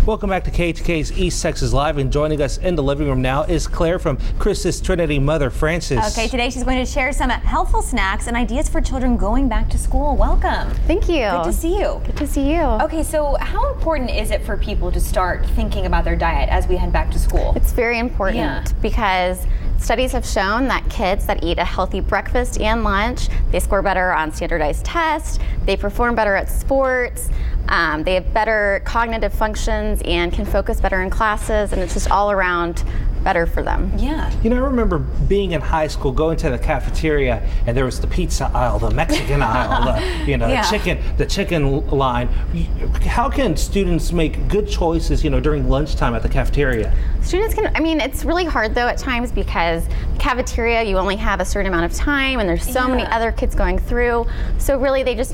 Welcome back to KETK's East Texas Live, and joining us in the living room now is Claire from CHRISTUS Trinity Mother Francis. Okay, today she's going to share some healthful snacks and ideas for children going back to school. Welcome. Thank you. Good to see you. Good to see you. Okay, so how important is it for people to start thinking about their diet as we head back to school? It's very important because studies have shown that kids that eat a healthy breakfast and lunch, they score better on standardized tests, they perform better at sports, they have better cognitive functions and can focus better in classes, and it's just all around better for them. Yeah. You know, I remember being in high school, going to the cafeteria, and there was the pizza aisle, the Mexican aisle, the chicken line. How can students make good choices, during lunchtime at the cafeteria? Students can, it's really hard though at times because the cafeteria, you only have a certain amount of time and there's so many other kids going through. So really they just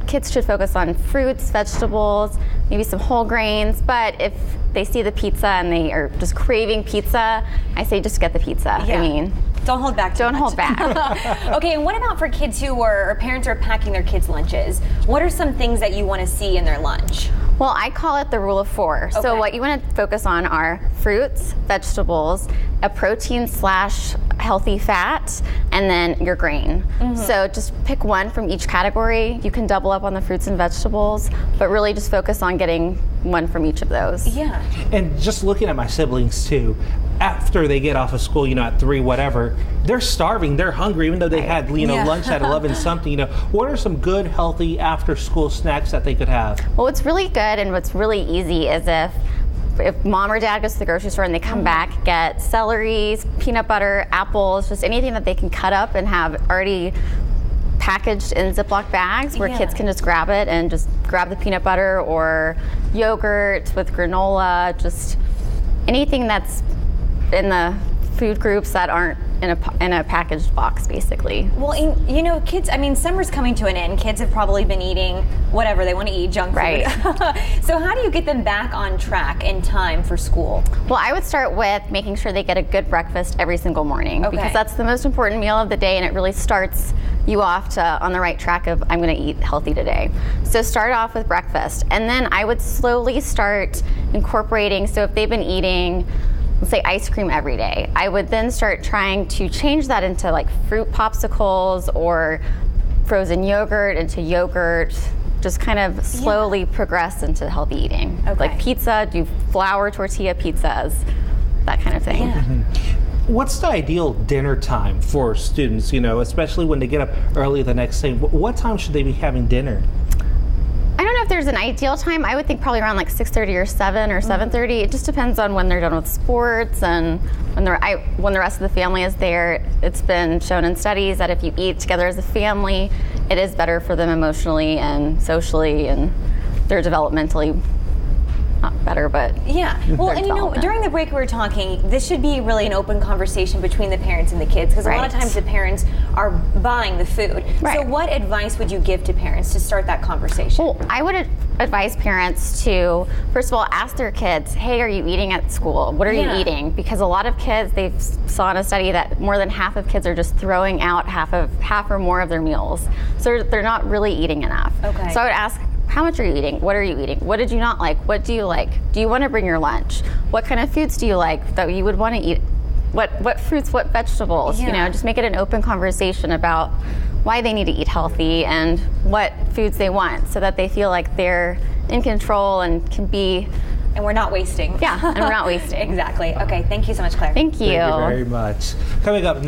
kids should focus on fruits, vegetables, maybe some whole grains, but if they see the pizza and they are just craving pizza, I say just get the pizza. Yeah. Don't hold back too much. Don't hold back. Okay, and what about for kids or parents are packing their kids' lunches? What are some things that you want to see in their lunch? Well, I call it the rule of 4. Okay. So what you want to focus on are fruits, vegetables, a protein / healthy fat, and then your grain. So just pick one from each category. You can double up on the fruits and vegetables, but really just focus on getting one from each of those. Yeah. And just looking at my siblings too, after they get off of school, at 3, whatever, they're starving, they're hungry, even though they had, lunch at 11 something, What are some good, healthy after-school snacks that they could have? Well, what's really good and what's really easy is if mom or dad goes to the grocery store and they come back, get celery, peanut butter, apples, just anything that they can cut up and have already packaged in Ziploc bags where kids can just grab it and just grab the peanut butter or yogurt with granola, just anything that's in the food groups that aren't in a packaged box, basically. Well, kids, summer's coming to an end. Kids have probably been eating whatever they want to eat, junk food. Right. So how do you get them back on track in time for school? Well, I would start with making sure they get a good breakfast every single morning because that's the most important meal of the day, and it really starts you off on the right track of I'm going to eat healthy today. So start off with breakfast, and then I would slowly start incorporating. So if they've been eating, let's say, ice cream every day, I would then start trying to change that into like fruit popsicles or frozen yogurt into yogurt, just kind of slowly progress into healthy eating. Okay. Like pizza, do flour tortilla pizzas, that kind of thing. Yeah. What's the ideal dinner time for students, especially when they get up early the next day? What time should they be having dinner? I don't know if there's an ideal time. I would think probably around like 6:30 or 7 or 7:30. It just depends on when they're done with sports and when the rest of the family is there. It's been shown in studies that if you eat together as a family, it is better for them emotionally and socially, and they're developmentally not better, but well, and during the break we were talking, this should be really an open conversation between the parents and the kids, because a lot of times the parents are buying the food. So what advice would you give to parents to start that conversation? Well, I would advise parents to, first of all, ask their kids, hey, are you eating at school? What are you eating? Because a lot of kids, they saw in a study that more than half of kids are just throwing out half or more of their meals. So they're not really eating enough. Okay. So I would ask, how much are you eating? What are you eating? What did you not like? What do you like? Do you want to bring your lunch? What kind of foods do you like that you would want to eat? What fruits, what vegetables? Just make it an open conversation about why they need to eat healthy and what foods they want, so that they feel like they're in control and can be. And we're not wasting. Yeah, and we're not wasting. Exactly. Okay, thank you so much, Claire. Thank you. Thank you very much. Coming up next.